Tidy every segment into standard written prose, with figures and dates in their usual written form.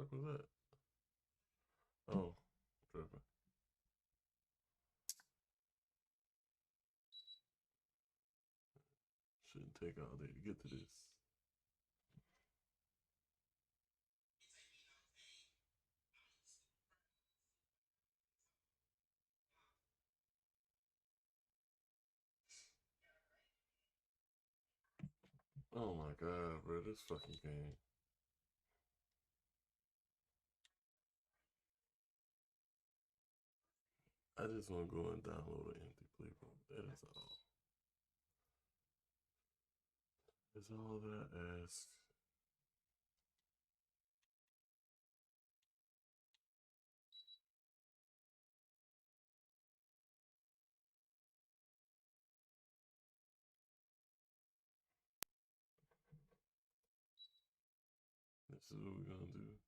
fuck was that? Oh, tripping. Shouldn't take all day to get to this. Oh my god, bro, this fucking game. I just want to go and download an empty playbook. That is all. That's all that I ask. This is what we're gonna do.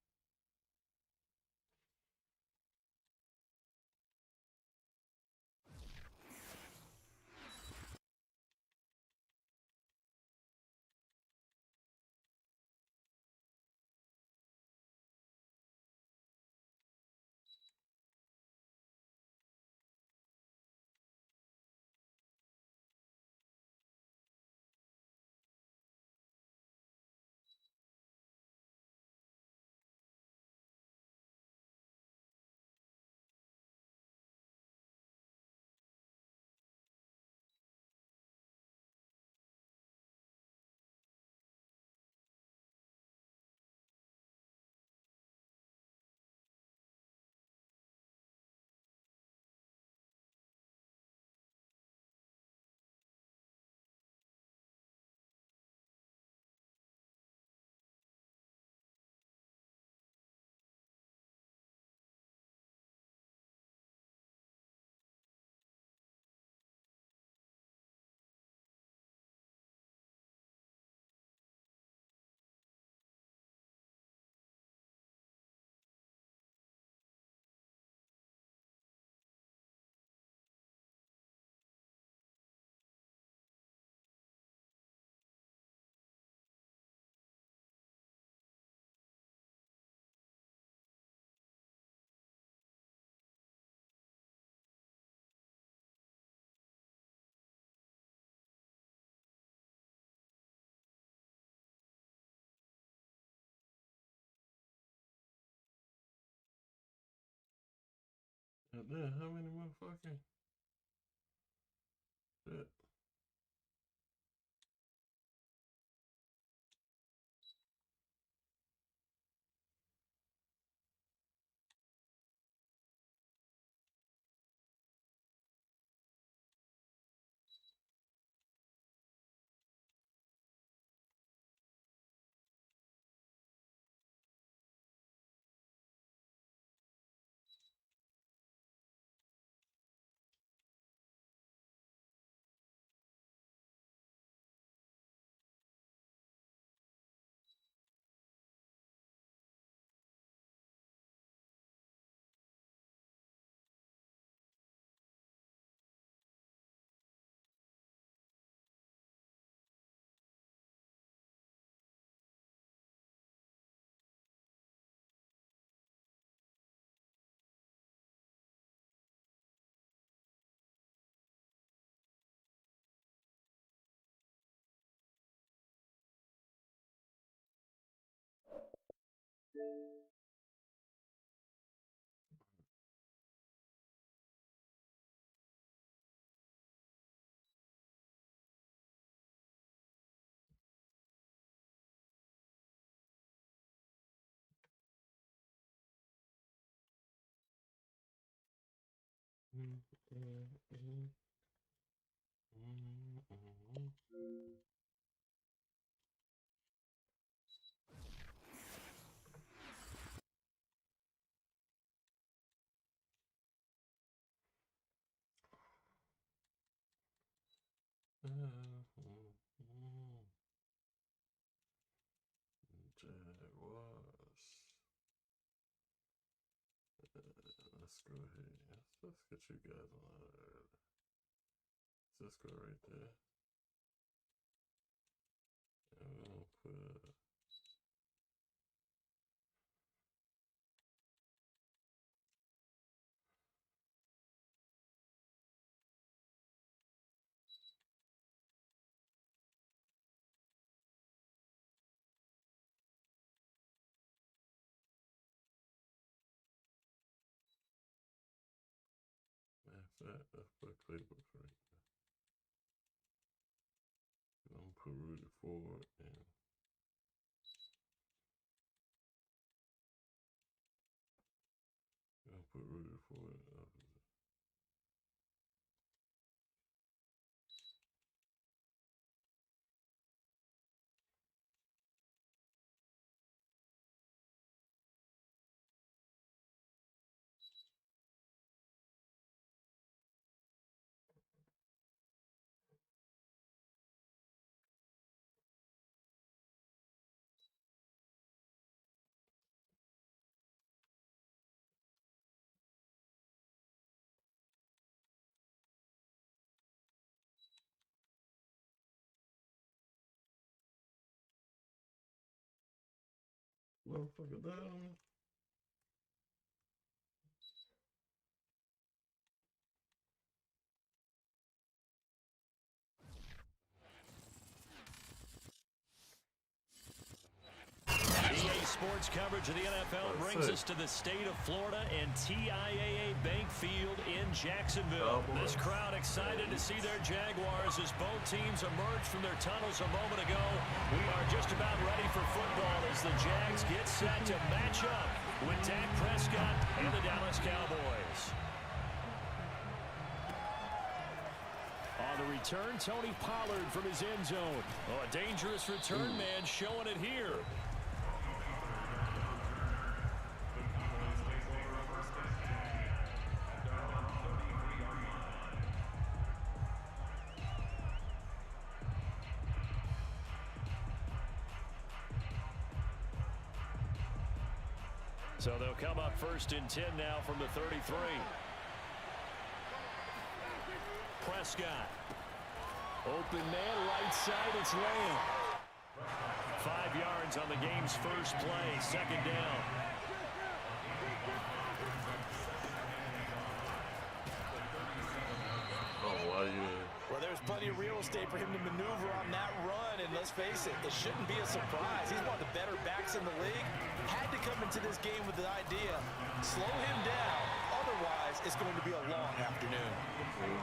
And then how many motherfucking shit? Jaguars. Let's go ahead. Let's get you guys on there. Let's just go right there. And we're gonna put that? Let's put Claybooks right there. I'm gonna put Rudy Ford and put Rudy Ford in the opposite. Motherfucker down. EA Sports coverage of the NFL brings us to the state of Florida and TIAA Bank Field in Jacksonville. This crowd excited to see their Jaguars as both teams emerge from their tunnels a moment ago. We are just about ready for football as the Jags get set to match up with Dak Prescott and the Dallas Cowboys. On the return, Tony Pollard from his end zone. Oh, a dangerous return man showing it here. So they'll come up 1st and 10 now from the 33. Prescott. Open man, right side, it's Lamb. 5 yards on the game's first play, 2nd down. Well, there's plenty of real estate for him to maneuver on that run, and let's face it, it shouldn't be a surprise. He's one of the better backs in the league. Had to come into this game with the idea, slow him down, otherwise it's going to be a long afternoon.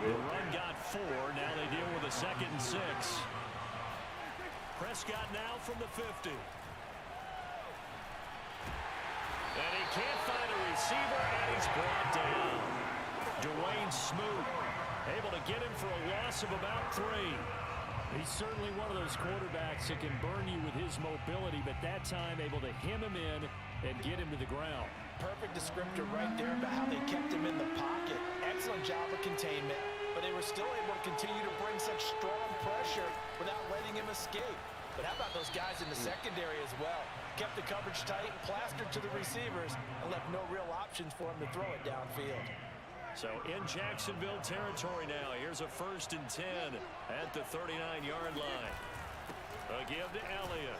The run got 4, now they deal with a 2nd and 6. Prescott now from the 50. And he can't find a receiver, and he's brought down. Dwayne Smoot able to get him for a loss of about 3. He's certainly one of those quarterbacks that can burn you with his mobility, but that time able to hem him in and get him to the ground. Perfect descriptor right there about how they kept him in the pocket. Excellent job of containment, but they were still able to continue to bring such strong pressure without letting him escape. But how about those guys in the secondary as well? Kept the coverage tight, plastered to the receivers, and left no real options for him to throw it downfield. So in Jacksonville territory now. Here's a 1st and 10 at the 39-yard line. A give to Elliott.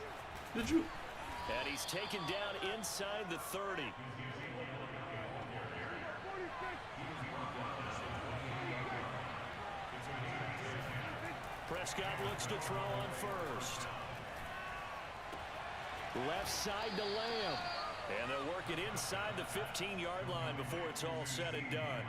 Did you? And he's taken down inside the 30. Prescott looks to throw on 1st. Left side to Lamb. And they'll work it inside the 15-yard line before it's all said and done.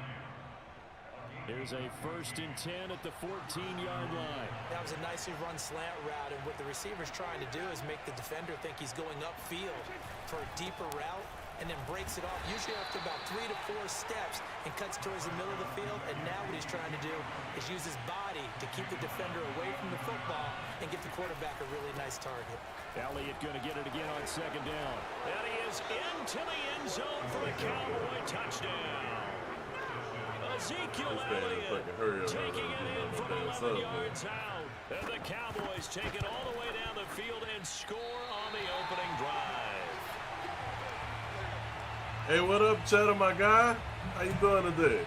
Here's a 1st and 10 at the 14-yard line. That was a nicely run slant route, and what the receiver's trying to do is make the defender think he's going upfield for a deeper route, and then breaks it off, usually after about 3 to 4 steps, and cuts towards the middle of the field. And now what he's trying to do is use his body to keep the defender away from the football and give the quarterback a really nice target. Elliott going to get it again on 2nd down. And he is into the end zone for a Cowboy touchdown. Ezekiel Elliott taking it in from 11 yards out. And the Cowboys take it all the way down the field and score on the opening drive. Hey, what up, Cheddar, my guy? How you doing today?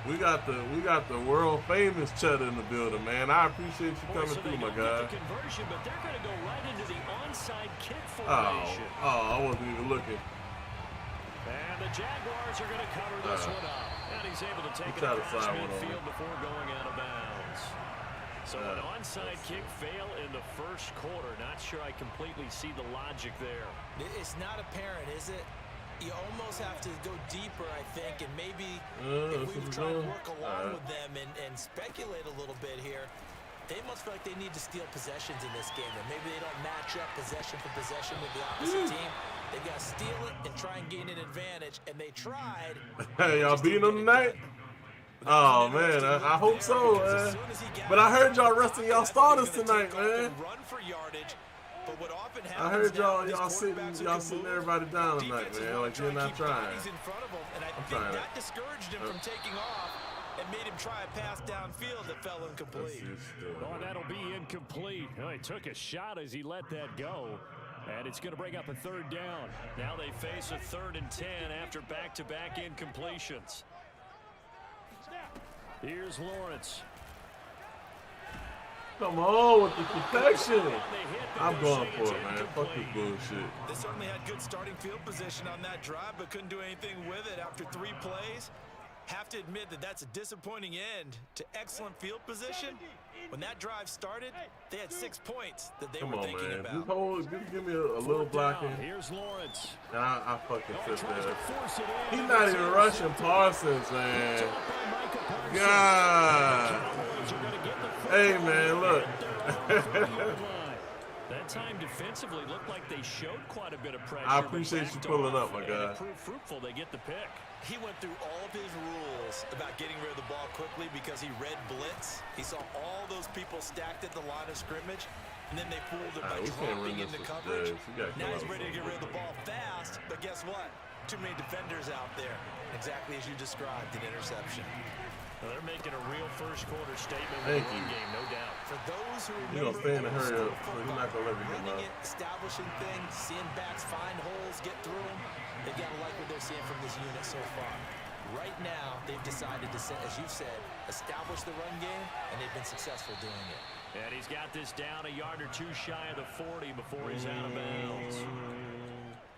We got the world famous Cheddar in the building, man. I appreciate you coming through, my guy. Conversion, but they're going to go right into the onside kick formation. Oh, I wasn't even looking. And the Jaguars are going to cover this one up. And he's able to take it across midfield before going out of bounds. So an onside kick fail in the 1st quarter. Not sure I completely see the logic there. It's not apparent, is it? You almost have to go deeper, I think, and maybe if we try to work along with them and speculate a little bit here, they must feel like they need to steal possessions in this game. Or maybe they don't match up possession for possession with the opposite team. They've got to steal it and try and gain an advantage, and they tried. Hey, y'all beating them tonight? Oh, man, I hope so, man. But I heard y'all resting y'all starters tonight, man. I heard y'all sitting everybody down tonight, man. Like you're not trying. I'm trying. That discouraged him from taking off and made him try a pass downfield that fell incomplete. Oh, that'll be incomplete. Oh, he took a shot as he let that go. And it's going to bring up a third down. Now they face a 3rd and 10 after back-to-back incompletions. Here's Lawrence. Come on with the protection. I'm going for it, man. Fuck this bullshit. They certainly had good starting field position on that drive, but couldn't do anything with it after 3 plays. Have to admit that that's a disappointing end to excellent field position. When that drive started, they had 6 points that they were thinking about. Just give me a little blocking. Here's Lawrence. I fucking sit there. He's not even rushing Parsons, man. God. Hey, man, look. That time defensively looked like they showed quite a bit of pressure. I appreciate you pulling up, my guy. Proved fruitful. They get the pick. He went through all of his rules about getting rid of the ball quickly because he read blitz. He saw all those people stacked at the line of scrimmage, and then they fooled it by dropping into coverage. Now he's ready to get rid of the ball fast, but guess what? Too many defenders out there. Exactly as you described, an interception. Well, they're making a real first-quarter statement with the run game, no doubt. For those who remember stay in a hurry up, so you're not gonna let me get running it, establishing things, seeing backs find holes, get through them, they got to like what they're seeing from this unit so far. Right now, they've decided to, as you said, establish the run game, and they've been successful doing it. And he's got this down a yard or 2 shy of the 40 before he's out of bounds.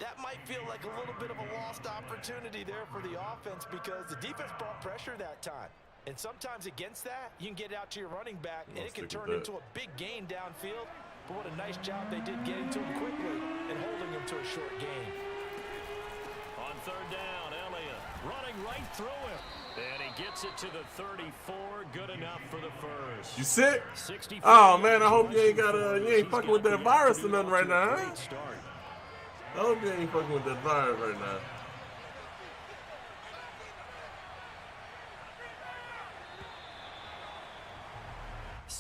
That might feel like a little bit of a lost opportunity there for the offense because the defense brought pressure that time. And sometimes against that, you can get it out to your running back, and it can turn into a big gain downfield. But what a nice job they did getting to him quickly and holding him to a short gain. On 3rd down, Elliott running right through him. And he gets it to the 34. Good enough for the first. You sick? Oh, man, I hope you ain't fucking with that virus or nothing right now, huh? I hope you ain't fucking with that virus right now.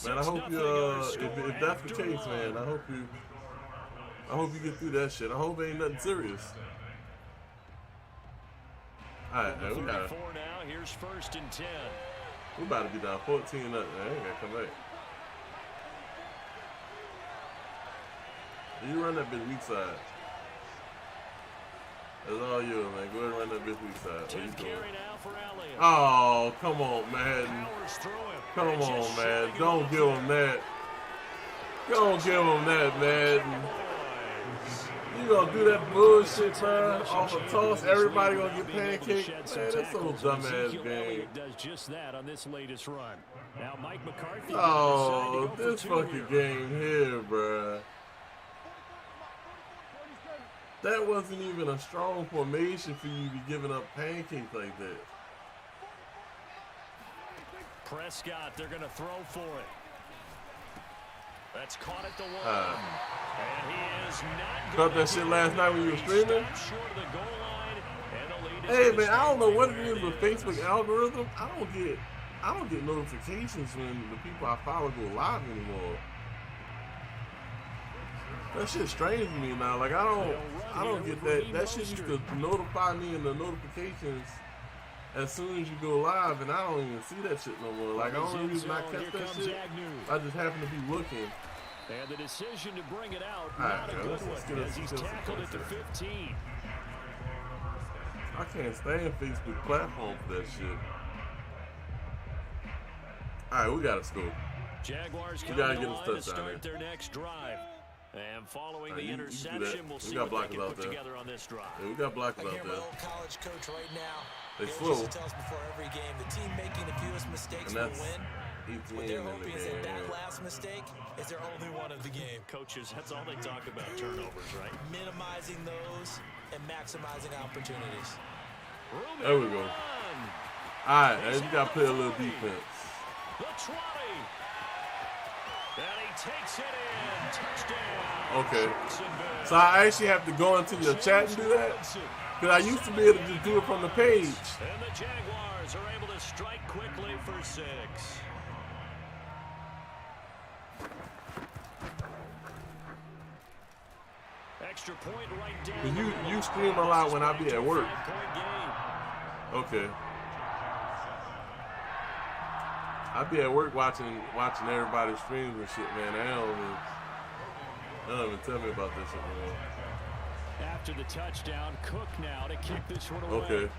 Man, I hope you, if that's the case, man, I hope you get through that shit. I hope it ain't nothing serious. All right, man, we got it. Now, here's 1st and 10. We about to be down 14-0. Man, I ain't gotta come back. You run that bitch weak side. That's all you, man. Go ahead and run that bitch weak side. What you doing? Oh, come on, man. Come on, man. Don't give him that. Don't give him that, man. You gonna do that bullshit, bro? Off a toss, everybody gonna get pancaked. Man, that's so dumbass game. Does just that on this latest run. Now Mike McCarthy. Oh, this fucking game here, bro. That wasn't even a strong formation for you to be giving up pancakes like that. Prescott, they're going to throw for it. That's caught at the 1. And he is not caught that shit last night when you were streaming? Hey, man, I don't know what it is with Facebook algorithm. I don't get notifications when the people I follow go live anymore. That shit's strange to me now. Like I don't get that. That shit used to notify me in the notifications as soon as you go live, and I don't even see that shit no more. Like, the only reason I catch that shit, I just happen to be looking. And the decision to bring it out, not a good one, as he's tackled at the 15. I can't stand Facebook platform for that shit. All right, we got to score. Jaguars we got to get us to touchdown start their next drive. And following the interception, we'll see what they can put together on this drive. Yeah, we got blockers out there. I hear my old college coach right now. They slow. He tells before every game, the team making the fewest mistakes will win. What they're hoping is that last mistake is their only one of the game. Coaches, that's all they talk about, turnovers, right? Minimizing those and maximizing opportunities. There we go. All right, now you got to play a little defense. The 20. And he takes it in. Touchdown. Okay. So I actually have to go into your chat and do that? Because I used to be able to just do it from the page. And the Jaguars are able to strike quickly for 6. Extra point right down. You scream a lot when I be at work. Okay. I be at work watching everybody's streams and shit, man. They don't even tell me about this shit anymore. After the touchdown, Cook now to kick this one away. Okay.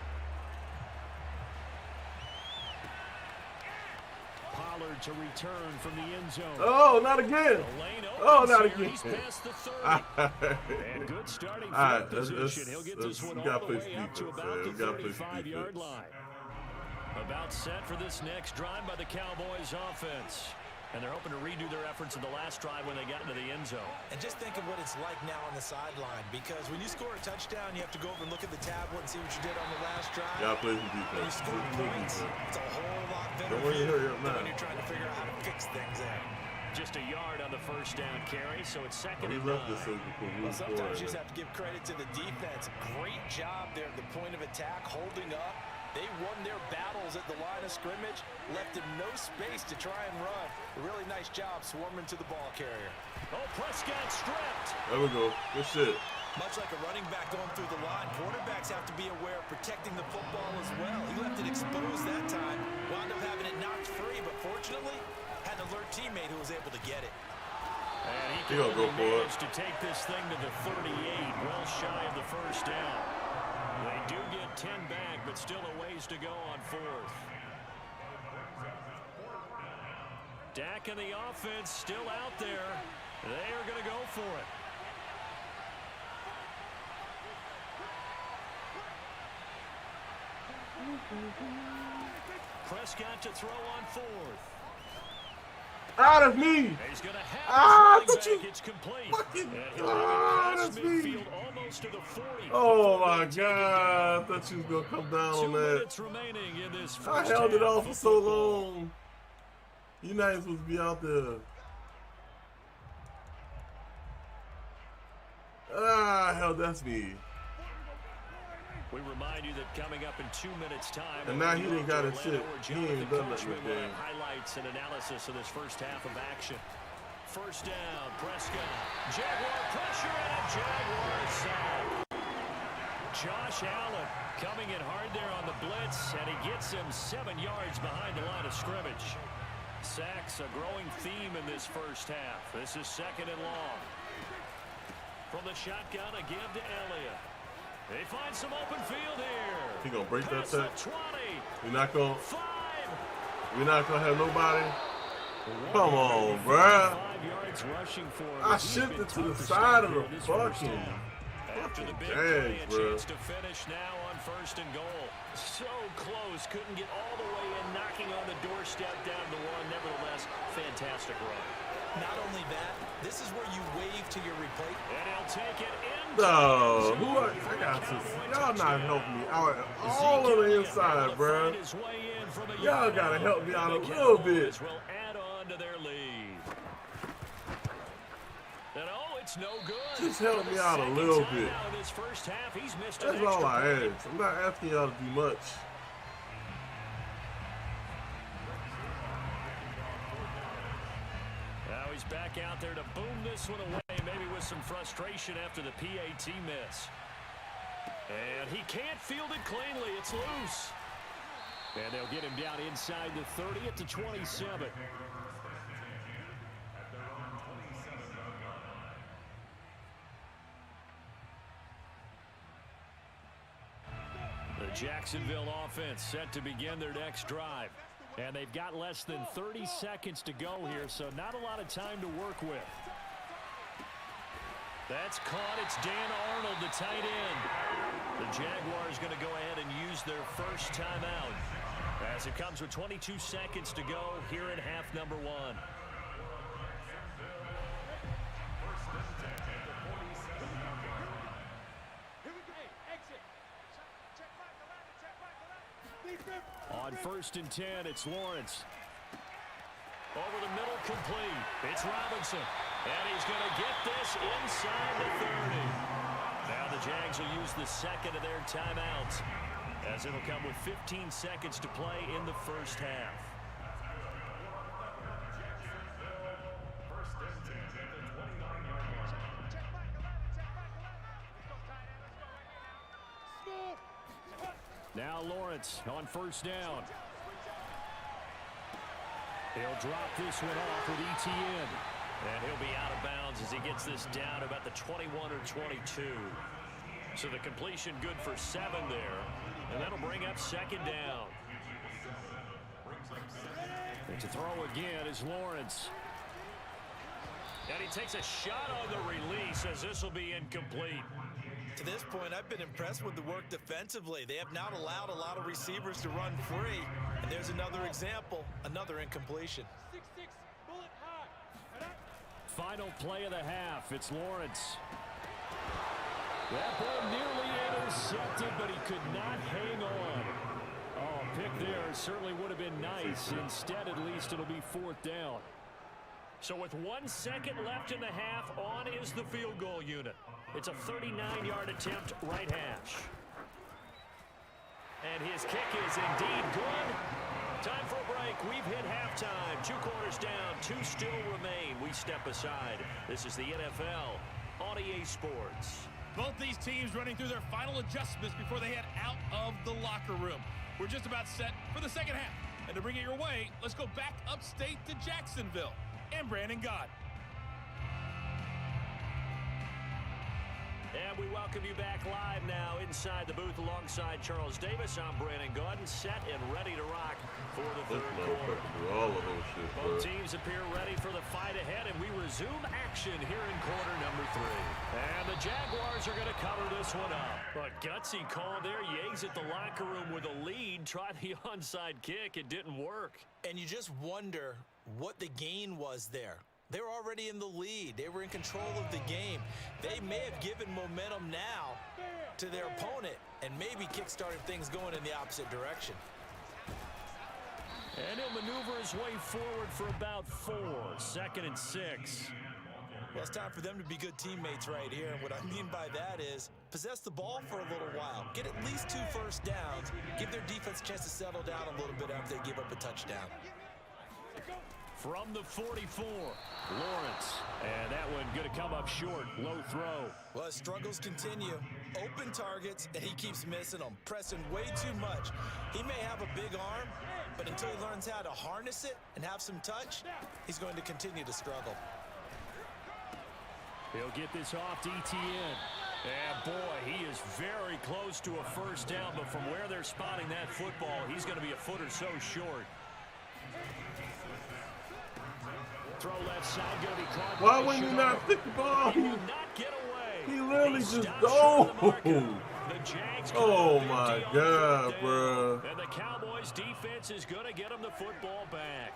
Pollard to return from the end zone. Oh, not again. Oh, not again. He's past the 30. And good starting field position. He'll get this one all the way up to about the 35-yard line. About set for this next drive by the Cowboys offense. And they're hoping to redo their efforts in the last drive when they got into the end zone. And just think of what it's like now on the sideline, because when you score a touchdown, you have to go over and look at the tablet and see what you did on the last drive. Y'all play some defense. When you score points, it's a whole lot better Don't hurry up now. when you're trying to figure out how to fix things there. Just a yard on the first down carry, so it's second We and left this 9. Well, sometimes you just have to give credit to the defense. Great job there at the point of attack, holding up. They won their battles at the line of scrimmage, left them no space to try and run. A really nice job swarming to the ball carrier. Oh, Prescott stripped. There we go. Good shit. Much like a running back going through the line, quarterbacks have to be aware of protecting the football as well. He left it exposed that time, wound up having it knocked free, but fortunately, had an alert teammate who was able to get it. And He gonna go for it. to take this thing to the 38, well shy of the first down. They do get 10 back, but still a ways to go on 4th. Dak and the offense still out there. They are going to go for it. Prescott to throw on 4th. Ah, that's me. He's going to have I thought you it's complete. fucking. That's me. Almost to the 40. Oh my God! I thought you was gonna come down 2 on that. minutes remaining in this first I held it half off for of so football. long. You not even supposed to be out there. Hell, that's me. We remind you that coming up in 2 minutes' time, And now he didn't got his Orlando, shit. where He ain't Jonathan done nothing Coachman with will game. have highlights and analysis of this first half of action. First down, Prescott. Jaguar pressure and a Jaguar sack. Josh Allen coming in hard there on the blitz, and he gets him 7 yards behind the line of scrimmage. Sacks a growing theme in this first half. This is second and long. From the shotgun, a give to Elliott. They find some open field here. He gonna break that Past the tack? 20. We're not gonna have nobody. Come on, bruh. 5 yards rushing for him. I He's shifted been to tough the to side stop of here the in this first fucking half. After the big Jags, play, a bro. chance to finish now on first and goal. So close, couldn't get all the way in, knocking on the doorstep down to 1. Nevertheless, fantastic run. Not only that, this is where you wave to your replay. And he'll take it in. No, I got to. Y'all not helping me out all on the inside, bruh. Y'all gotta help me out a little bit. Will add on to their lead. And it's no good. Just help me out a little bit. This first half, he's missed That's all I ask. I'm not asking y'all to do much. Now he's back out there to boom this one away, maybe with some frustration after the PAT miss. And he can't field it cleanly. It's loose. And they'll get him down inside the 30 at the 27. The Jacksonville offense set to begin their next drive. And they've got less than 30 seconds to go here, so not a lot of time to work with. That's caught. It's Dan Arnold, the tight end. The Jaguars going to go ahead and use their first timeout as it comes with 22 seconds to go here in half number 1. On 1st and 10, it's Lawrence. Over the middle, complete. It's Robinson. And he's going to get this inside the 30. Now the Jags will use the second of their timeouts, as it'll come with 15 seconds to play in the first half. Now Lawrence on 1st down. He'll drop this one off with Etienne. And he'll be out of bounds as he gets this down about the 21 or 22. So the completion good for 7 there. And that'll bring up 2nd down. And to throw again is Lawrence. And he takes a shot on the release as this will be incomplete. To this point, I've been impressed with the work defensively. They have not allowed a lot of receivers to run free. And there's another example, another incompletion. Final play of the half. It's Lawrence. That ball nearly intercepted, but he could not hang on. Oh, a pick there certainly would have been nice. Instead, at least, it'll be 4th down. So with 1 second left in the half, on is the field goal unit. It's a 39-yard attempt, right hash. And his kick is indeed good. Time for a break. We've hit halftime. 2 quarters down, 2 still remain. We step aside. This is the NFL on EA Sports. Both these teams running through their final adjustments before they head out of the locker room. We're just about set for the second half. And to bring it your way, let's go back upstate to Jacksonville. And Brandon Gaudin. And we welcome you back live now inside the booth alongside Charles Davis. I'm Brandon Gaudin, set and ready to rock for the 3rd quarter. Both teams appear ready for the fight ahead, and we resume action here in quarter number 3. And the Jaguars are going to cover this one up. But gutsy call there. Yates at the locker room with a lead. Tried the onside kick. It didn't work. And you just wonder what the gain was there. They were already in the lead. They were in control of the game. They may have given momentum now to their opponent and maybe kick-started things going in the opposite direction. And he'll maneuver his way forward for about 4. 2nd and 6. Well, it's time for them to be good teammates right here. And what I mean by that is possess the ball for a little while. Get at least 2 first downs. Give their defense a chance to settle down a little bit after they give up a touchdown. From the 44, Lawrence. And that one going to come up short. Low throw. Well, his struggles continue. Open targets, and he keeps missing them. Pressing way too much. He may have a big arm, but until he learns how to harness it and have some touch, he's going to continue to struggle. He'll get this off to Etienne. And boy, he is very close to a first down, but from where they're spotting that football, he's going to be a foot or so short. Throw left side, going to be caught. Why wouldn't you not pick the ball? He will not get away. He literally just Oh my God, bro. And the Cowboys defense is going to get him the football back.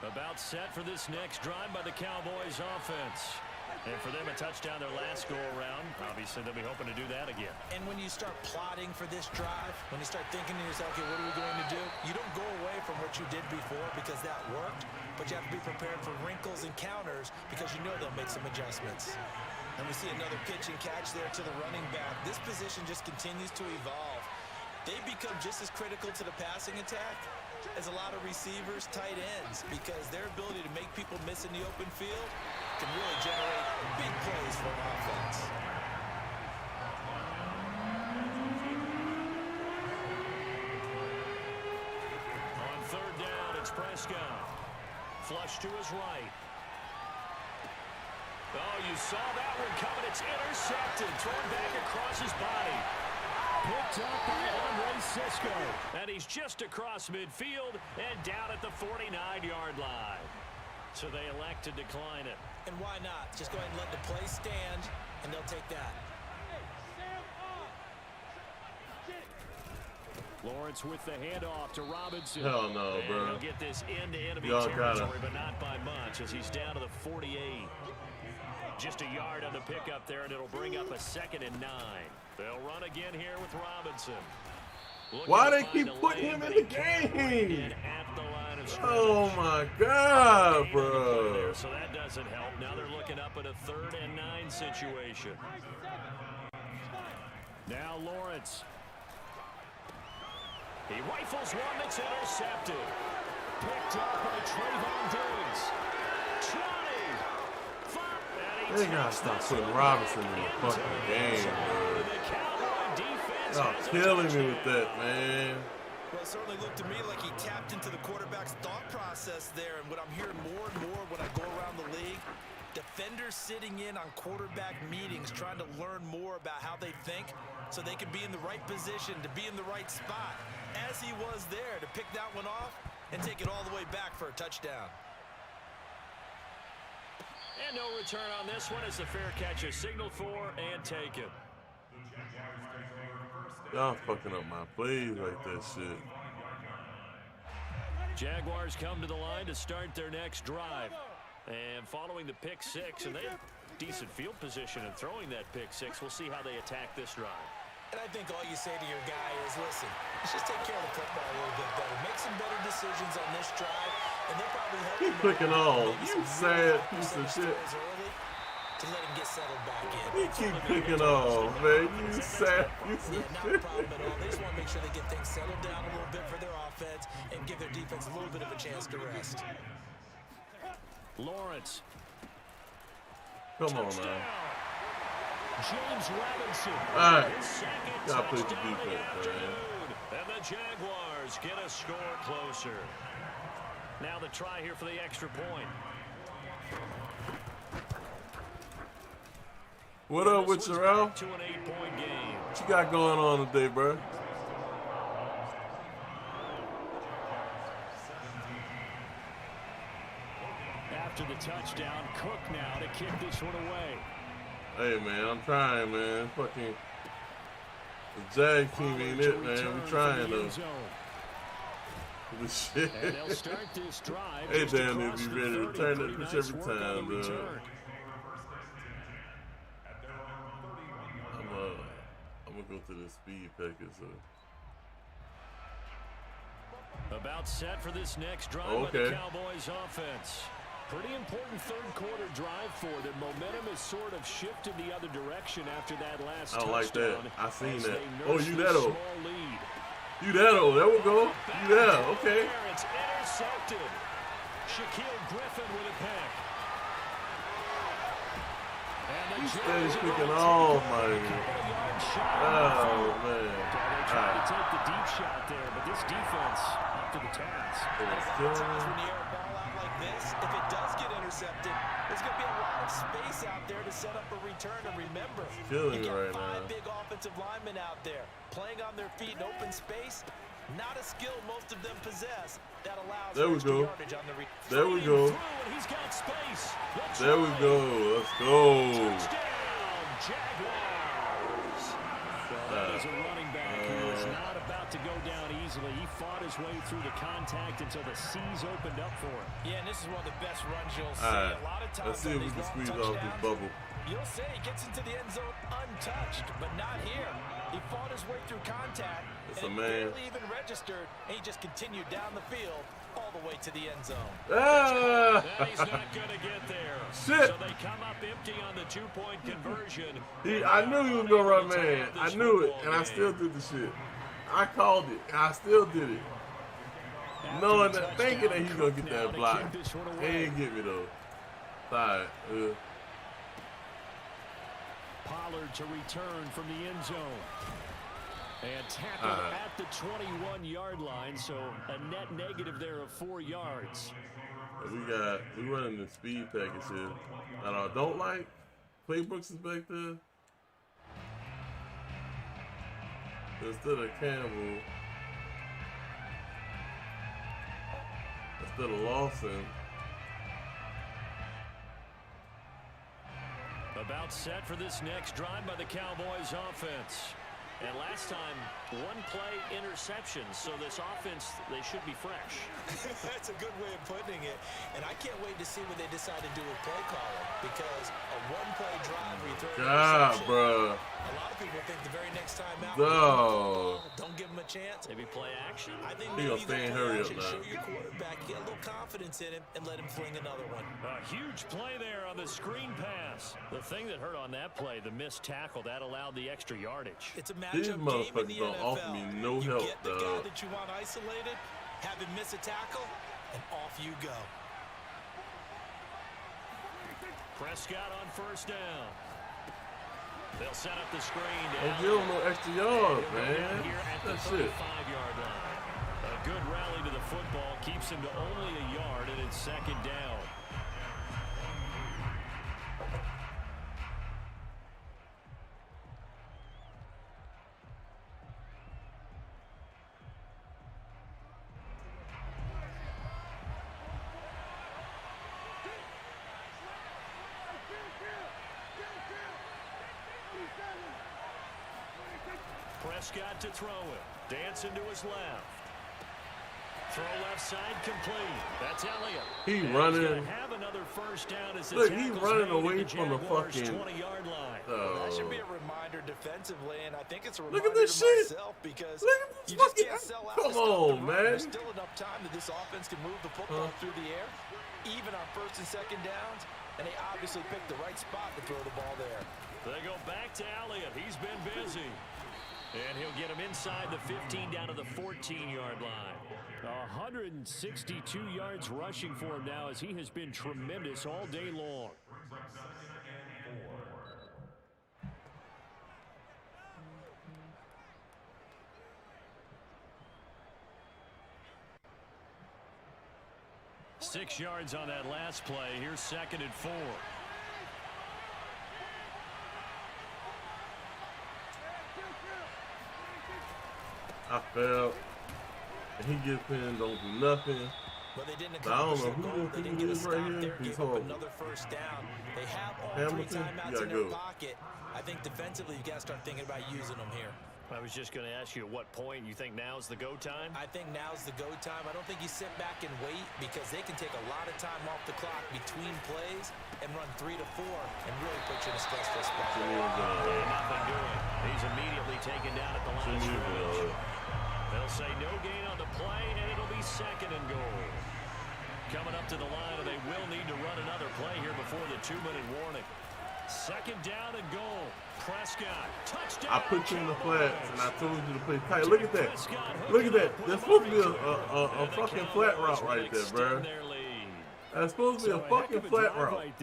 About set for this next drive by the Cowboys offense. And for them, a touchdown their last go-around. Obviously, they'll be hoping to do that again. And when you start plotting for this drive, when you start thinking to yourself, okay, what are we going to do? You don't go away from what you did before because that worked, but you have to be prepared for wrinkles and counters because you know they'll make some adjustments. And we see another pitch and catch there to the running back. This position just continues to evolve. They become just as critical to the passing attack as a lot of receivers, tight ends, because their ability to make people miss in the open field can really generate big plays for an offense. On 3rd down, it's Prescott. Flush to his right. Oh, you saw that one coming. It's intercepted. Thrown back across his body. Picked up by Andre Cisco. And he's just across midfield and down at the 49-yard line. So they elect to decline it. And why not? Just go ahead and let the play stand, and they'll take that. Lawrence with the handoff to Robinson. Hell no, and bro. he'll get this into enemy territory, but not by much as he's down to the 48. Just a yard on the pickup there, and it'll bring up a 2nd and 9. They'll run again here with Robinson. Why they keep putting him in the game? Oh my God, bro. So that doesn't help. Now they're looking up at a 3rd and 9 situation. Now Lawrence. He rifles one that's intercepted. Picked up by Trayvon Diggs. 20. They gotta stop putting Robinson in the fucking game, bro. Y'all killing me with that, man. Well, it certainly looked to me like he tapped into the quarterback's thought process there. And what I'm hearing more and more when I go around the league, defenders sitting in on quarterback meetings trying to learn more about how they think so they can be in the right position, to be in the right spot, as he was there, to pick that one off and take it all the way back for a touchdown. And no return on this one as the fair catch is signaled for and taken. Y'all fucking up my plays like that shit. Jaguars come to the line to start their next drive. And following the pick 6, and they have decent field position in throwing that pick 6. We'll see how they attack this drive. And I think all you say to your guy is, listen, let's just take care of the football a little bit better. Make some better decisions on this drive, and they'll probably help Keep clicking all. You sad piece of shit. To let him get settled back in. You keep picking off, man. You sad piece of Not a shit. problem at all. They just want to make sure they get things settled down a little bit for their offense and give their defense a little bit of a chance to rest. Lawrence. Come on, man. James Robinson. All right. Gotta play the defense, man. And the Jaguars get a score closer. Now the try here for the extra point. What up with you, Ralph? To an 8-point game. What you got going on today, bro? After the touchdown, Cook now to kick this one away. Hey, man, I'm trying, man. Fucking the Jag team ain't it, man. We trying, though. This shit. And they'll start this drive. Hey, damn, they'll be ready to return that pitch every time, bro. I'm gonna go to the speed packet, so. About set for this next drive by the Cowboys offense. Pretty important third quarter drive for them. Momentum has sort of shifted the other direction after that last touchdown. I like that. I seen that. Oh, you that that old. You that old. There we go. You there. Okay. It's intercepted. Shaquille Griffin with a pick. He's steady picking off, man. Oh, man. They tried to take the deep shot there, but this defense up to the task. Sometimes when you air a ball out like this, if it does get intercepted, there's going to be a lot of space out there to set up a return. And remember, you got 5 big offensive linemen out there playing on their feet in open space. Not a skill most of them possess that allows yardage on the There we go. He's got space. There we go. Let's go. Touchdown, Jaguars. That is a running back who is not about to go down easily. He fought his way through the contact until the C's opened up for him. Yeah, and this is one of the best runs you'll see. A lot of times let's see if we can squeeze off this bubble. You'll say he gets into the end zone untouched, but not here. He fought his way through contact and barely even registered, and he just continued down the field all the way to the end zone. He's not going to get there. Shit. So they come up empty on the 2-point conversion. I knew he was going to run man. I knew it, and I still did the shit. I called it, and I still did it. Knowing that, thinking that he's going to get that block. He ain't get me, though. Sorry. Pollard to return from the end zone. And tackled at the 21-yard line, so a net negative there of 4 yards. We running the speed package here. And I don't like Playbrooks is back there. Instead of Campbell. Instead of Lawson. About set for this next drive by the Cowboys offense. And last time, one play interception, so this offense, they should be fresh. That's a good way of putting it. And I can't wait to see what they decide to do with play calling, because a one-play drive where you throw an interception, bro. a lot of people think the very next time out, don't give them a chance. Maybe play action? I think maybe you stay and play hurry action, up now. show your quarterback, get a little confidence in him, and let him fling another one. A huge play there on the screen pass. The thing that hurt on that play, the missed tackle, that allowed the extra yardage. It's a These matchup game in motherfuckers the don't NFL. offer me no you help, get the dog. guy that you want isolated, have him miss a tackle, and off you go. Prescott on first down. They'll set up the screen. Don't give him no extra yards, man. Here at the That's it. 35-yard line. A good rally to the football keeps him to only a yard, and it's second down. Prescott to throw it. Dancing to his left. Throw left side complete. That's Elliott. He And running. He's gonna have another first down as the Look, he tackle's running made away at the from the Jaguars' fucking. 20-yard line. That should be a reminder defensively, and I think it's a Look reminder at this to shit. myself, because Look at this you just fucking. can't sell out. Come to stop the on, run. man. There's still enough time that this offense can move the football through the air, even on first and second downs, and they obviously picked the right spot to throw the ball there. They go back to Elliott. He's been busy. And he'll get him inside the 15 down to the 14-yard line. 162 yards rushing for him now, as he has been tremendous all day long. Six yards on that last play. Here's second and 4. I fell. And he gets in, don't do nothing. But they didn't I don't accomplish know the goal. who They didn't get a is stop right here. there, He's gave up horrible. another first down. They have all Hamilton, three timeouts you in gotta their go. pocket. I think defensively you got to start thinking about using them here. I was just going to ask you at what point you think now's the go time? I think now's the go time. I don't think you sit back and wait, because they can take a lot of time off the clock between plays and run 3 to 4 and really put you in a stressful spot. And nothing doing. He's immediately taken down at the line of scrimmage. They'll say no gain on the play, and it'll be second and goal. Coming up to the line, and they will need to run another play here before the 2-minute warning. Second down and goal. Prescott, touchdown. I put you in the flats, and I told you to play tight. Look at that. Look at that. There's supposed to be a fucking flat route right there, bro. That's supposed to be a fucking flat route.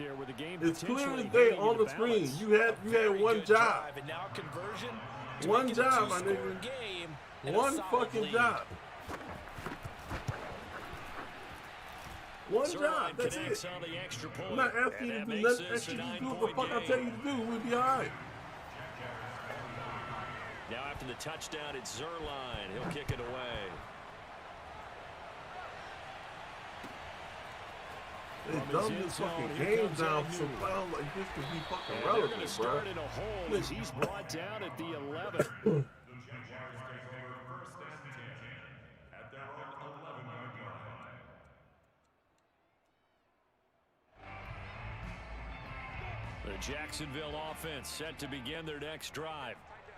It's clear as day on the screen. You had one job. And now conversion. One job, my nigga. One fucking job. One job. That's it. I'm not asking you to do nothing extra. You do what the fuck I tell you to do. We'll be all right. Now after the touchdown, it's Zuerlein. He'll kick it away. They dumb this fucking game down so loud like this to be fucking relevant, bro. In a hole as he's brought down at the 11. The Jacksonville offense set to begin their next drive.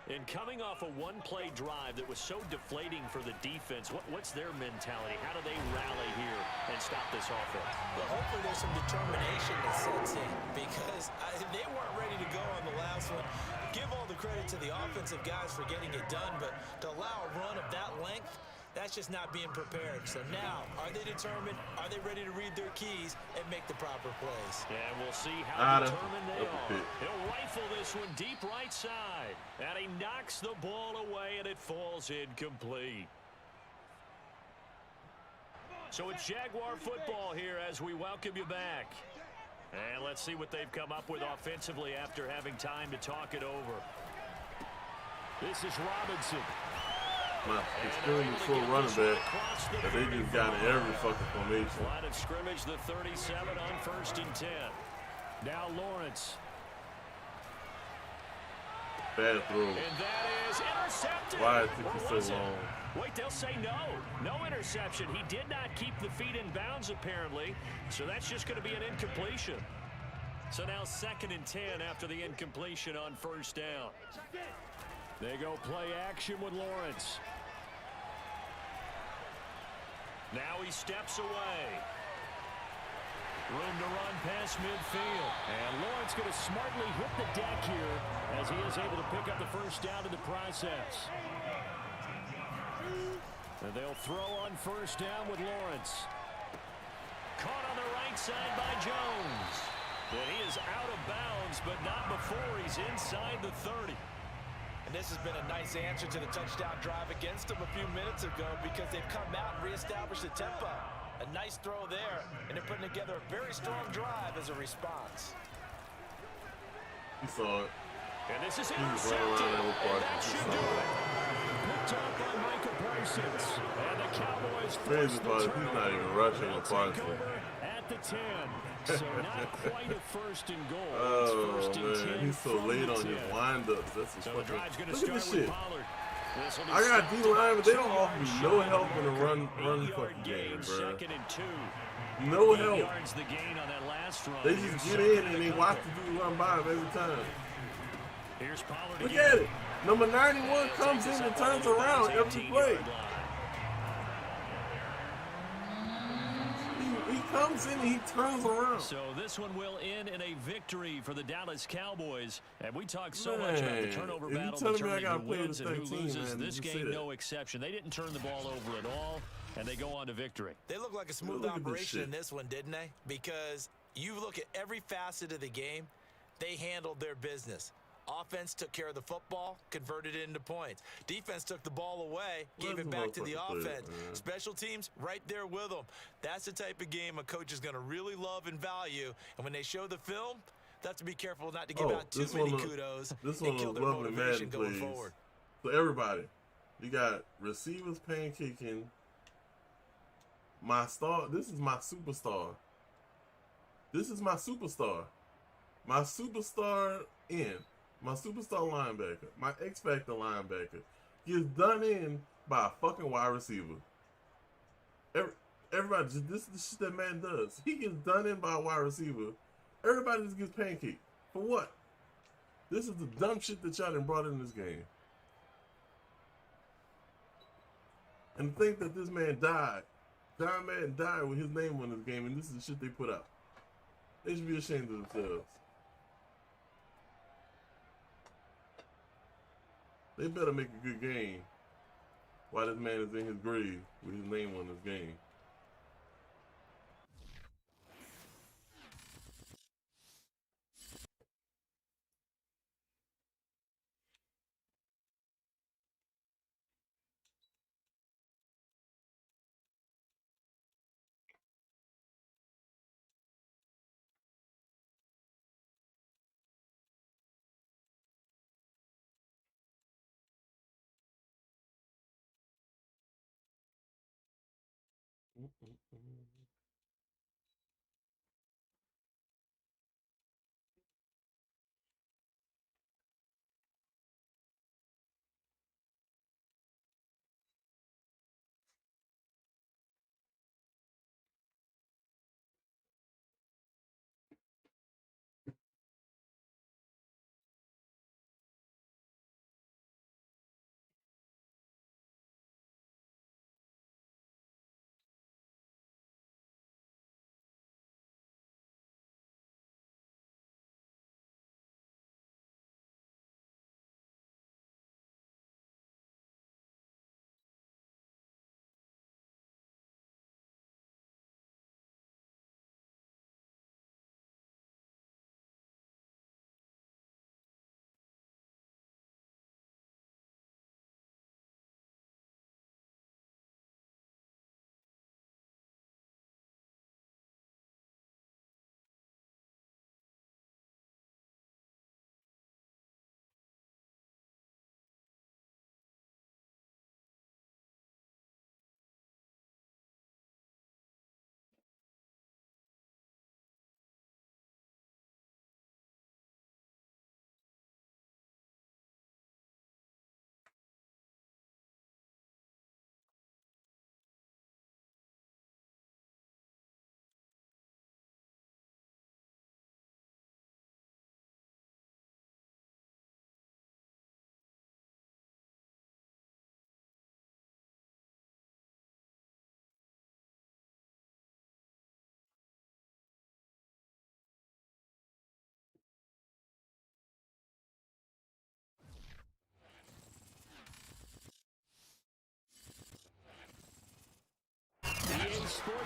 And coming off a one-play drive that was so deflating for the defense, what's their mentality? How do they rally here and stop this offense? Well, hopefully there's some determination that sets in, because they weren't ready to go on the last one. Give all the credit to the offensive guys for getting it done, but to allow a run of that length, that's just not being prepared. So now, are they determined? Are they ready to read their keys and make the proper plays? And we'll see how determined they are. He'll rifle this one deep right side. And he knocks the ball away, and it falls incomplete. So it's Jaguar football here as we welcome you back. And let's see what they've come up with offensively after having time to talk it over. This is Robinson. My extremely full running back, but they just got in every fucking formation. Line of scrimmage, the 37 on 1st and 10. Now Lawrence. Bad throw. And that is intercepted. Why it took you so long? Wait, they'll say no. No interception. He did not keep the feet in bounds, apparently. So that's just going to be an incompletion. So now 2nd and 10 after the incompletion on 1st down. They go play action with Lawrence. Now he steps away. Room to run past midfield. And Lawrence going to smartly hit the deck here as he is able to pick up the 1st down in the process. And they'll throw on 1st down with Lawrence. Caught on the right side by Jones. And he is out of bounds, but not before he's inside the 30. And this has been a nice answer to the touchdown drive against them a few minutes ago because they've come out and reestablished the tempo. A nice throw there, and they're putting together a very strong drive as a response. He saw it. And this is He was intercepted. running around with And that Parsons. He should saw do it. it. Picked up by Micah Parsons. And the Cowboys Crazy force the part is he's not even rushing They'll with take Parsons. over at the 10. So not quite a 1st and goal. Oh, It's 1st and 10 man. He's so from late the on his 10. windups. That's his So the fucking... drive's going to Look at start this with shit. Pollard. I got D-line, but they don't offer me no help in the run fucking game, bro. 2nd and 2. No 8 help. yards the gain on that last run. They just get in and they watch the dude run by him every time. Here's Pollard Look again. at it. Number 91 comes in and turns around every play. He comes in and he turns around. So this one will end in a victory for the Dallas Cowboys. And we talk so much about the Man, turnover if you battle, tell me I determining gotta who play with wins the and who 13, loses. man, This you say game, that. no exception. They didn't turn the ball over at all, and they go on to victory. They look like a smooth Look at this operation shit. in this one, didn't they? Because you look at every facet of the game, they handled their business. Offense took care of the football, converted it into points. Defense took the ball away, gave it back to the offense. Special teams, right there with them. That's the type of game a coach is going to really love and value. And when they show the film, they have to be careful not to give out too many kudos This and one kill was their lovely motivation Madden going plays. forward. So everybody, you got receivers pancaking. My star, this is my superstar. This is my superstar. My superstar in. My superstar linebacker. My X-Factor linebacker. Gets done in by a fucking wide receiver. Everybody, this is the shit that man does. He gets done in by a wide receiver. Everybody just gets pancaked. For what? This is the dumb shit that y'all done brought in this game. And to think that this man died. John Madden died with his name on this game, and this is the shit they put out. They should be ashamed of themselves. They better make a good game while this man is in his grave with his name on this game.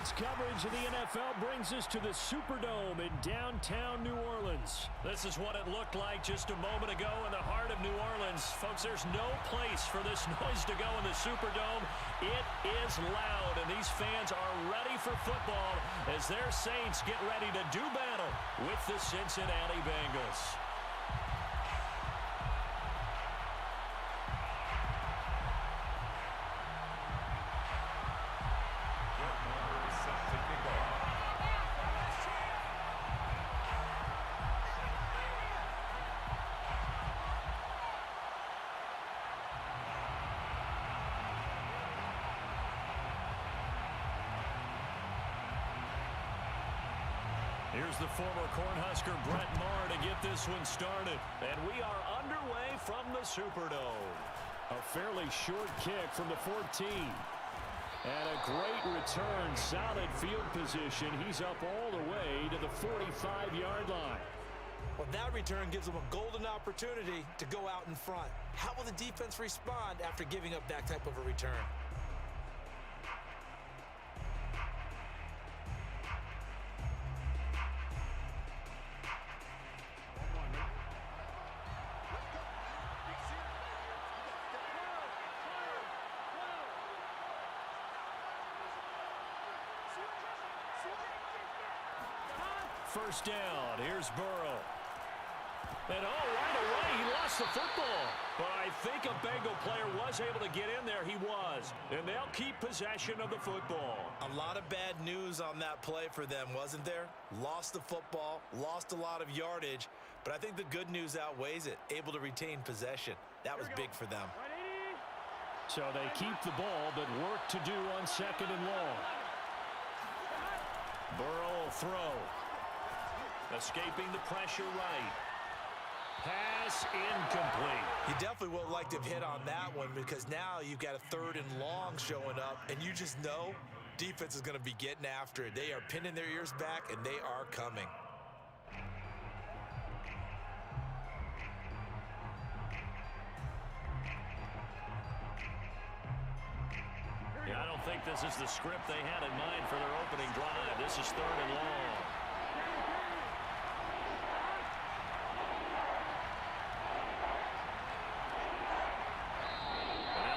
Sports coverage of the NFL brings us to the Superdome in downtown New Orleans. This is what it looked like just a moment ago in the heart of New Orleans. Folks, there's no place for this noise to go in the Superdome. It is loud, and these fans are ready for football as their Saints get ready to do battle with the Cincinnati Bengals. Here's the former Cornhusker Brett Maher to get this one started. And we are underway from the Superdome. A fairly short kick from the 14. And a great return, solid field position. He's up all the way to the 45-yard line. Well, that return gives them a golden opportunity to go out in front. How will the defense respond after giving up that type of a return? First down, here's Burrow. And right away, he lost the football. But I think a Bengal player was able to get in there. He was. And they'll keep possession of the football. A lot of bad news on that play for them, wasn't there? Lost the football, lost a lot of yardage. But I think the good news outweighs it. Able to retain possession. That was big for them. So they keep the ball, but work to do on second and long. Burrow will throw. Escaping the pressure right. Pass incomplete. You definitely would like to have hit on that one because now you've got a third and long showing up, and you just know defense is going to be getting after it. They are pinning their ears back, and they are coming. Yeah, I don't think this is the script they had in mind for their opening drive. This is third and long.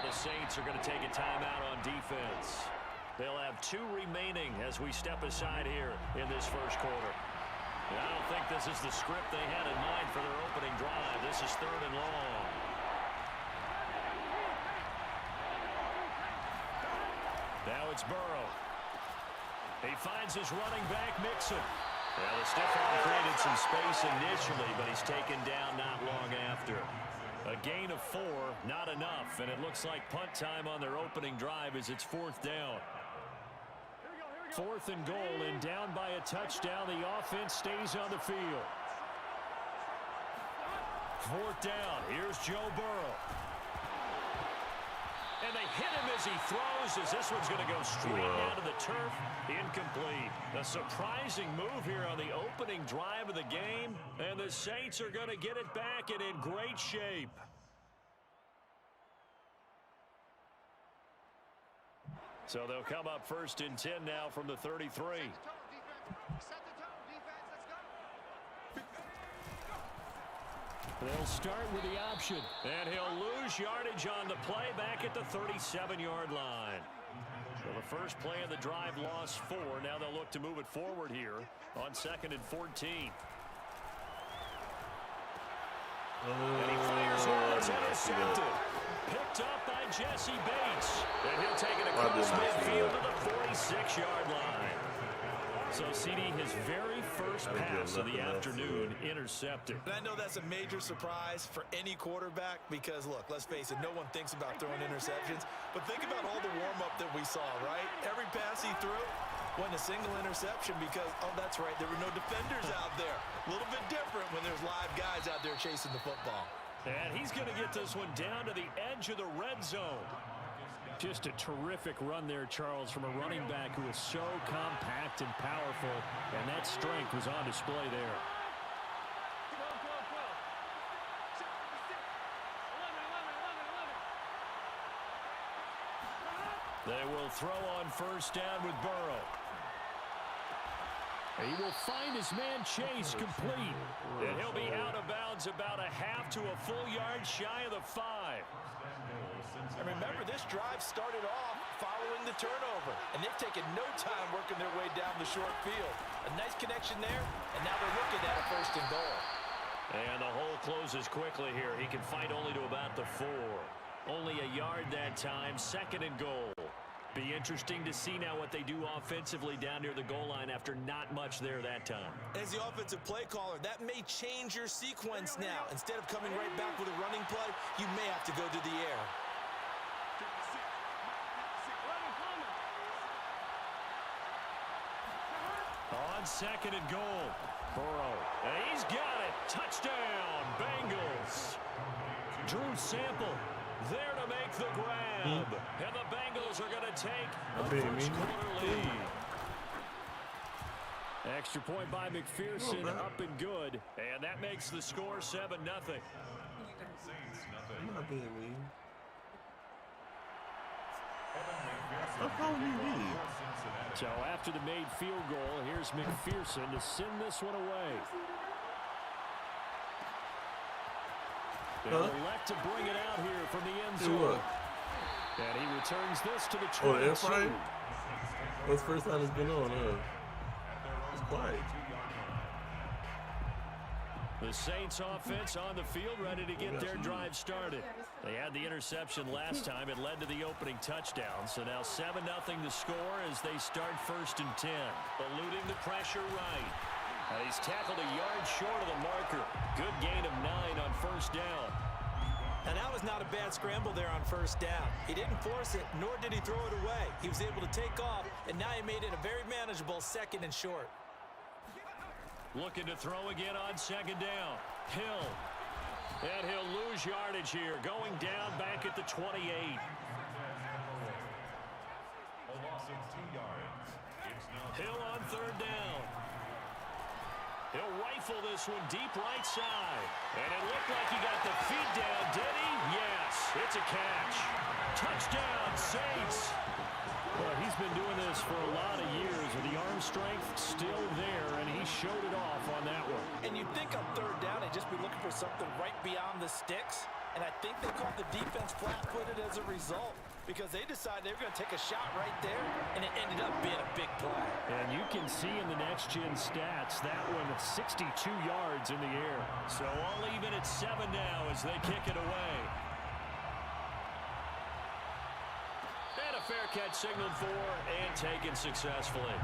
Saints are going to take a timeout on defense. They'll have 2 remaining as we step aside here in this first quarter. And I don't think this is the script they had in mind for their opening drive. This is third and long. Now it's Burrow. He finds his running back, Mixon. Well, the stiff arm created some space initially, but he's taken down not long after. A gain of 4, not enough, and it looks like punt time on their opening drive as it's 4th down. 4th and goal, and down by a touchdown, the offense stays on the field. 4th down, here's Joe Burrow. And they hit him as he throws, as this one's going to go straight down to the turf. Incomplete. A surprising move here on the opening drive of the game, and the Saints are going to get it back and in great shape. So they'll come up 1st and 10 now from the 33. They'll start with the option, and he'll lose yardage on the play back at the 37-yard line. So the first play of the drive lost 4. Now they'll look to move it forward here on 2nd and 14. And he fires one that's intercepted. Picked up by Jesse Bates. And he'll take it across midfield to the 46-yard line. So CD, his very first pass of the afternoon intercepted. And I know that's a major surprise for any quarterback because, look, let's face it, no one thinks about throwing interceptions. But think about all the warm-up that we saw, right? Every pass he threw wasn't a single interception because, oh, that's right, there were no defenders out there. A little bit different when there's live guys out there chasing the football. And he's going to get this one down to the edge of the red zone. Just a terrific run there, Charles, from a running back who is so compact and powerful, and that strength was on display there. They will throw on first down with Burrow. He will find his man Chase complete. And he'll be out of bounds about a half to a full yard shy of the 5. And remember, this drive started off following the turnover. And they've taken no time working their way down the short field. A nice connection there, and now they're looking at a 1st and goal. And the hole closes quickly here. He can fight only to about the 4. Only a yard that time, 2nd and goal. Be interesting to see now what they do offensively down near the goal line after not much there that time. As the offensive play caller, that may change your sequence now. Instead of coming right back with a running play, you may have to go to the air. On 2nd and goal, Burrow. And he's got it. Touchdown, Bengals. Drew Sample there to make the grab. And the Bengals are going to take a first-quarter lead. Extra point by McPherson, up and good. And that makes the score 7-0. I'm not being mean. I'm calling you mean. So after the made field goal, here's McPherson to send this one away. They'll elect to bring it out here from the end zone. And he returns this to the 22. Oh, the air frame? That's the first time it's been on, It's quiet. The Saints offense on the field, ready to get their drive started. They had the interception last time. It led to the opening touchdown. So now 7-0 the score as they start 1st and 10. Eluding the pressure right. And he's tackled a yard short of the marker. Good gain of 9 on 1st down. And that was not a bad scramble there on 1st down. He didn't force it, nor did he throw it away. He was able to take off, and now he made it a very manageable 2nd and short. Looking to throw again on 2nd down. Hill. And he'll lose yardage here. Going down back at the 28. Hill on 3rd down. He'll rifle this one deep right side. And it looked like he got the feet down, did he? Yes, it's a catch. Touchdown, Saints. Well, he's been doing this for a lot of years with the arm strength still there, and he showed it off on that one. And you'd think on 3rd down they'd just be looking for something right beyond the sticks. And I think they caught the defense flat-footed as a result because they decided they were going to take a shot right there, and it ended up being a big play. And you can see in the next-gen stats, that one 62 yards in the air. So all even at 7 now as they kick it away. And a fair catch signaled for and taken successfully.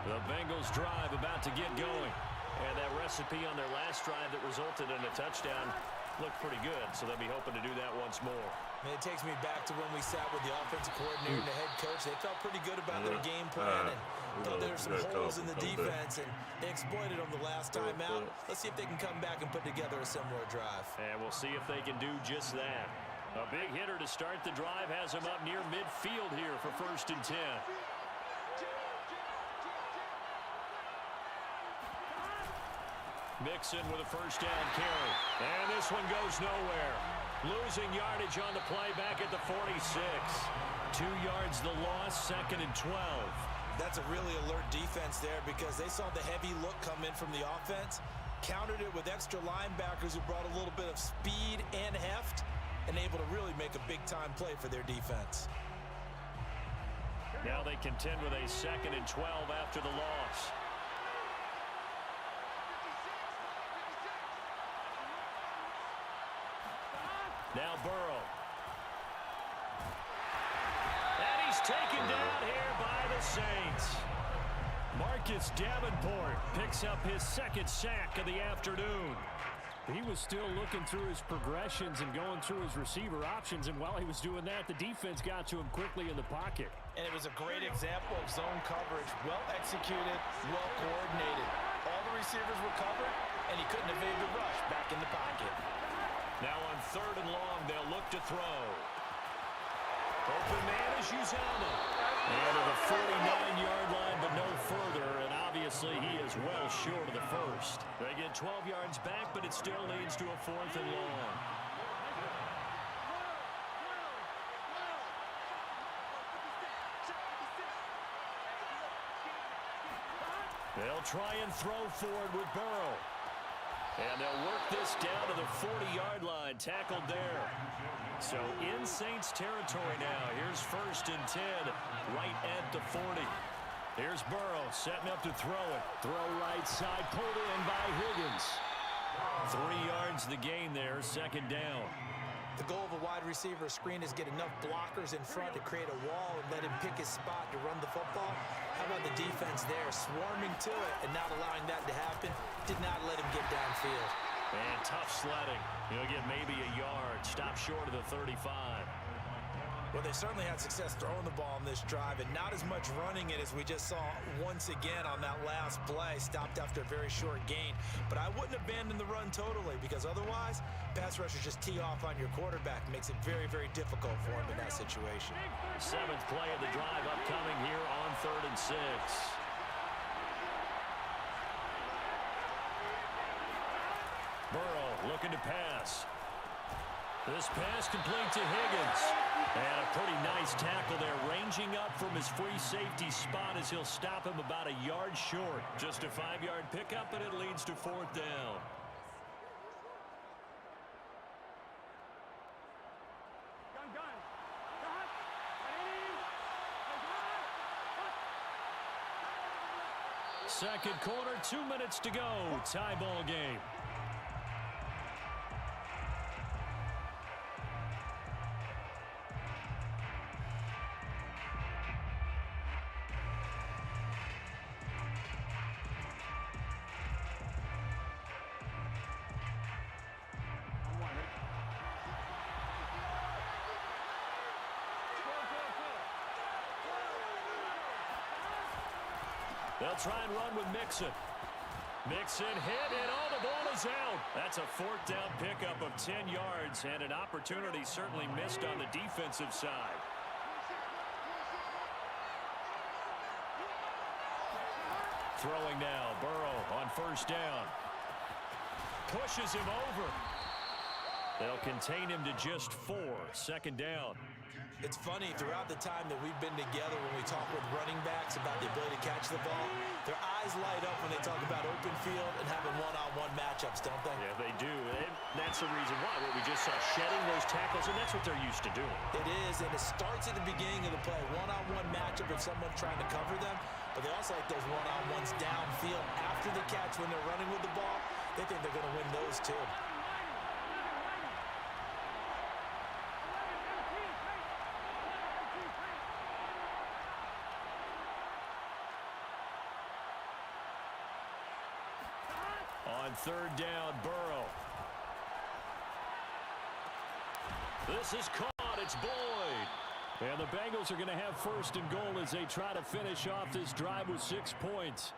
The Bengals drive about to get going. And that recipe on their last drive that resulted in a touchdown looked pretty good, so they'll be hoping to do that once more. And it takes me back to when we sat with the offensive coordinator and the head coach. They felt pretty good about their game plan and thought there were some holes in the defense, and they exploited them the last time out. Let's see if they can come back and put together a similar drive. And we'll see if they can do just that. A big hitter to start the drive has him up near midfield here for 1st and 10. Mixon with a 1st down carry. And this one goes nowhere. Losing yardage on the play back at the 46. 2 yards the loss, 2nd and 12. That's a really alert defense there because they saw the heavy look come in from the offense, countered it with extra linebackers who brought a little bit of speed and heft, and able to really make a big-time play for their defense. Now they contend with a 2nd and 12 after the loss. Now Burrow. And he's taken down here by the Saints. Marcus Davenport picks up his 2nd sack of the afternoon. He was still looking through his progressions and going through his receiver options, and while he was doing that, the defense got to him quickly in the pocket. And it was a great example of zone coverage. Well executed, well coordinated. All the receivers were covered, and he couldn't evade the rush back in the pocket. Now on 3rd and long, they'll look to throw. Open man is Uzomah. And to the 49-yard line, but no further. And obviously, he is well short of the 1st. They get 12 yards back, but it still leads to a 4th and long. They'll try and throw forward with Burrow. And they'll work this down to the 40-yard line, tackled there. So in Saints territory now. Here's 1st and 10, right at the 40. Here's Burrow setting up to throw it. Throw right side, pulled in by Higgins. 3 yards the gain there, 2nd down. The goal of a wide receiver screen is get enough blockers in front to create a wall and let him pick his spot to run the football. How about the defense there, swarming to it and not allowing that to happen? Did not let him get downfield. And tough sledding. He'll get maybe a yard. Stop short of the 35. Well, they certainly had success throwing the ball in this drive and not as much running it as we just saw once again on that last play. Stopped after a very short gain. But I wouldn't abandon the run totally because otherwise, pass rushers just tee off on your quarterback. Makes it very, very difficult for him in that situation. 7th play of the drive upcoming here on 3rd and 6. Burrow looking to pass. This pass complete to Higgins. And a pretty nice tackle there, ranging up from his free safety spot as he'll stop him about a yard short. Just a 5-yard pickup, and it leads to 4th down. Second quarter, 2 minutes to go. Tie ball game. They'll try and run with Mixon. Mixon hit, and the ball is out. That's a 4th down pickup of 10 yards, and an opportunity certainly missed on the defensive side. Throwing now, Burrow on 1st down. Pushes him over. They'll contain him to just 4, 2nd down. It's funny, throughout the time that we've been together when we talk with running backs about the ability to catch the ball, their eyes light up when they talk about open field and having one-on-one matchups, don't they? Yeah, they do. And that's the reason why. We just saw shedding those tackles, and that's what they're used to doing. It is, and it starts at the beginning of the play. One-on-one matchup if someone's trying to cover them, but they also like those one-on-ones downfield after the catch when they're running with the ball. They think they're going to win those too. On 3rd down, Burrow. This is caught. It's Boyd. And the Bengals are going to have 1st and goal as they try to finish off this drive with 6 points.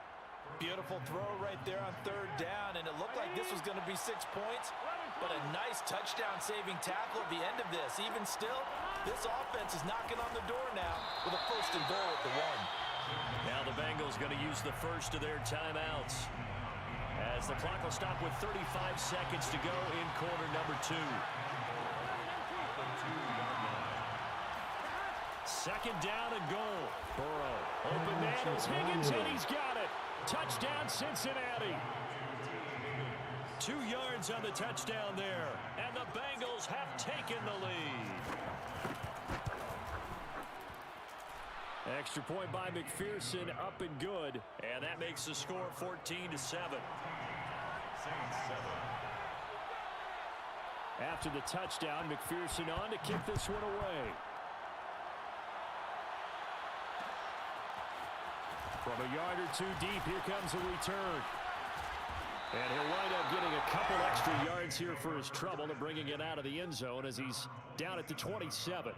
Beautiful throw right there on 3rd down, and it looked like this was going to be 6 points, but a nice touchdown-saving tackle at the end of this. Even still, this offense is knocking on the door now with a 1st and goal at the 1. Now the Bengals going to use the first of their timeouts, as the clock will stop with 35 seconds to go in quarter number 2. 2nd down and goal. Burrow, open man, it's Higgins, and he's got it. Touchdown, Cincinnati. 2 yards on the touchdown there, and the Bengals have taken the lead. Extra point by McPherson, up and good, and that makes the score 14-7. After the touchdown, McPherson on to kick this one away. From a yard or 2 deep, here comes a return. And he'll wind up getting a couple extra yards here for his trouble and bringing it out of the end zone as he's down at the 27.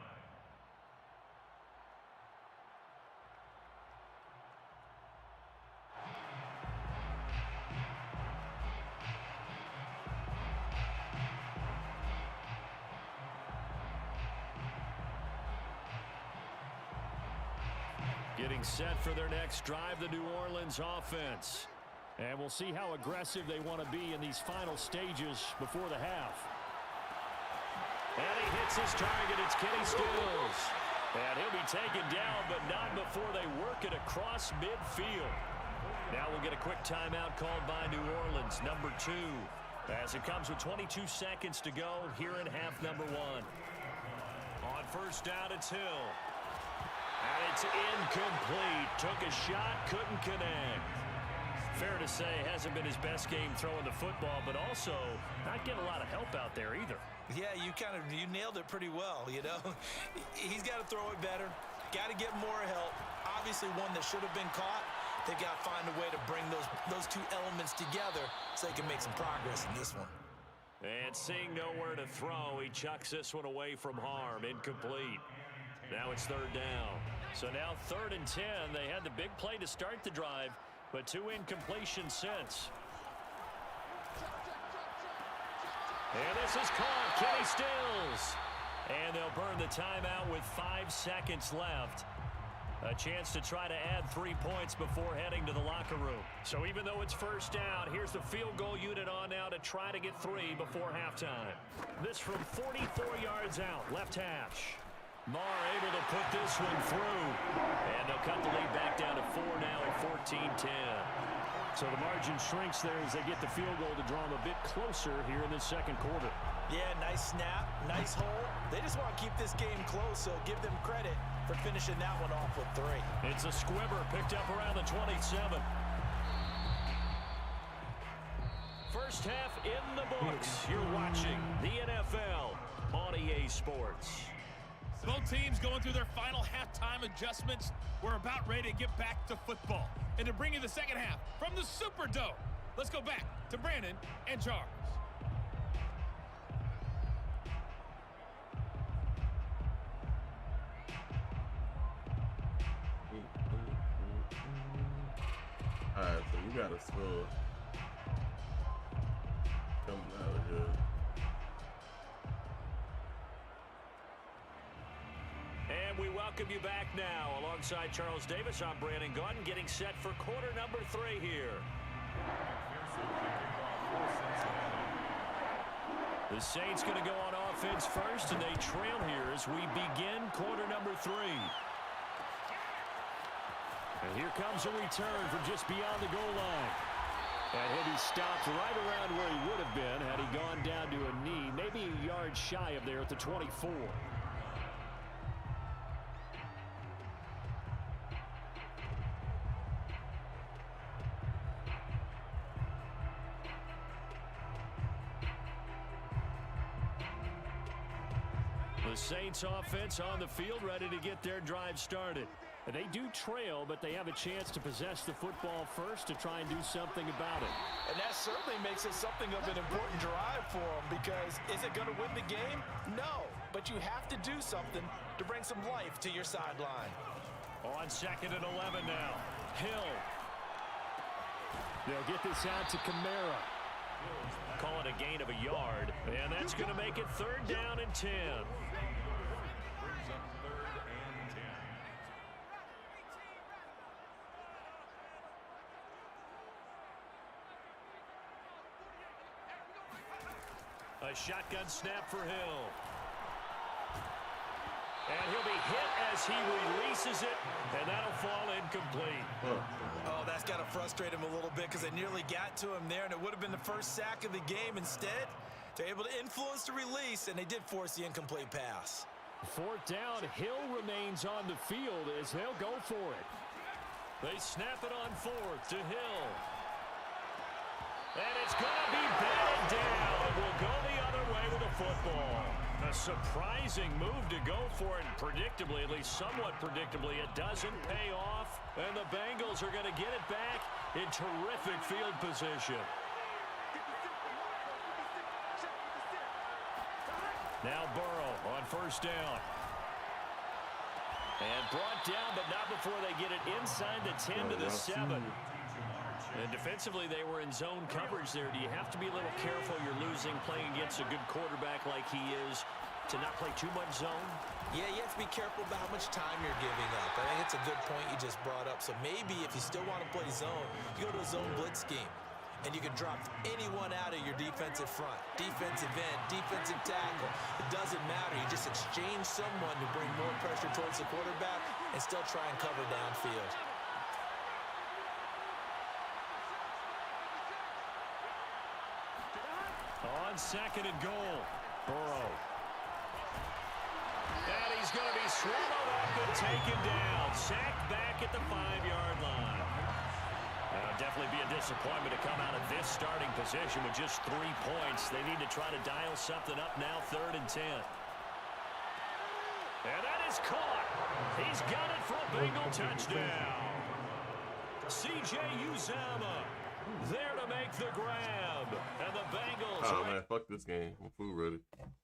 Getting set for their next drive, the New Orleans offense. And we'll see how aggressive they want to be in these final stages before the half. And he hits his target. It's Kenny Stills. And he'll be taken down, but not before they work it across midfield. Now we'll get a quick timeout called by New Orleans, number 2. As it comes with 22 seconds to go here in half number 1. On first down, it's Hill. And it's incomplete. Took a shot, couldn't connect. Fair to say, hasn't been his best game throwing the football, but also not getting a lot of help out there either. Yeah, you nailed it pretty well, you know. He's got to throw it better. Got to get more help. Obviously one that should have been caught. They got to find a way to bring those two elements together so they can make some progress in this one. And seeing nowhere to throw, he chucks this one away from harm. Incomplete. Now it's third down. So now 3rd and 10. They had the big play to start the drive, but 2 incompletions since. And this is caught. Kenny Stills. And they'll burn the timeout with 5 seconds left. A chance to try to add 3 points before heading to the locker room. So even though it's first down, here's the field goal unit on now to try to get 3 before halftime. This from 44 yards out, left hash. Marr able to put this one through. And they'll cut the lead back down to 4 now at 14-10. So the margin shrinks there as they get the field goal to draw them a bit closer here in the second quarter. Yeah, nice snap, nice hole. They just want to keep this game close, so give them credit for finishing that one off with 3. It's a squibber picked up around the 27. First half in the books. You're watching the NFL on EA Sports. Both teams going through their final halftime adjustments. We're about ready to get back to football. And to bring you the second half from the Superdome, let's go back to Brandon and Charles. All right, so you got to score. Coming out of here. And we welcome you back now. Alongside Charles Davis, I'm Brandon Gaudin, getting set for quarter number 3 here. The Saints going to go on offense first, and they trail here as we begin quarter number 3. And here comes a return from just beyond the goal line. And he'll be stopped right around where he would have been had he gone down to a knee, maybe a yard shy of there at the 24. The Saints offense on the field, ready to get their drive started. And they do trail, but they have a chance to possess the football first to try and do something about it. And that certainly makes it something of an important drive for them, because is it going to win the game? No, but you have to do something to bring some life to your sideline. On 2nd and 11 now. Hill. They'll get this out to Kamara. Call it a gain of a yard, and that's going to make it 3rd down and 10. A shotgun snap for Hill. And he'll be hit as he releases it, and that'll fall incomplete. Oh, that's got to frustrate him a little bit, because they nearly got to him there, and it would have been the first sack of the game. Instead, they're able to influence the release, and they did force the incomplete pass. 4th down, Hill remains on the field as they'll go for it. They snap it on 4th to Hill. And it's going to be batted down. We'll go the other way with the football. A surprising move to go for it, and predictably, at least somewhat predictably, it doesn't pay off. And the Bengals are going to get it back in terrific field position. Now Burrow on 1st down. And brought down, but not before they get it inside the 10 to the 7. And defensively, they were in zone coverage there. Do you have to be a little careful? You're losing, playing against a good quarterback like he is, to not play too much zone? Yeah, you have to be careful about how much time you're giving up. I think it's a good point you just brought up. So maybe if you still want to play zone, you go to a zone blitz scheme, and you can drop anyone out of your defensive front, defensive end, defensive tackle. It doesn't matter. You just exchange someone to bring more pressure towards the quarterback and still try and cover downfield. on 2nd and goal. Burrow. And he's going to be swallowed up and taken down. Sacked back at the 5-yard line. Definitely be a disappointment to come out of this starting position with just 3 points. They need to try to dial something up now, 3rd and 10. And that is caught. He's got it for a Bengal touchdown. C.J. Uzomah there to make the grab. And the Bengals... Oh, man, fuck this game. I'm food ready.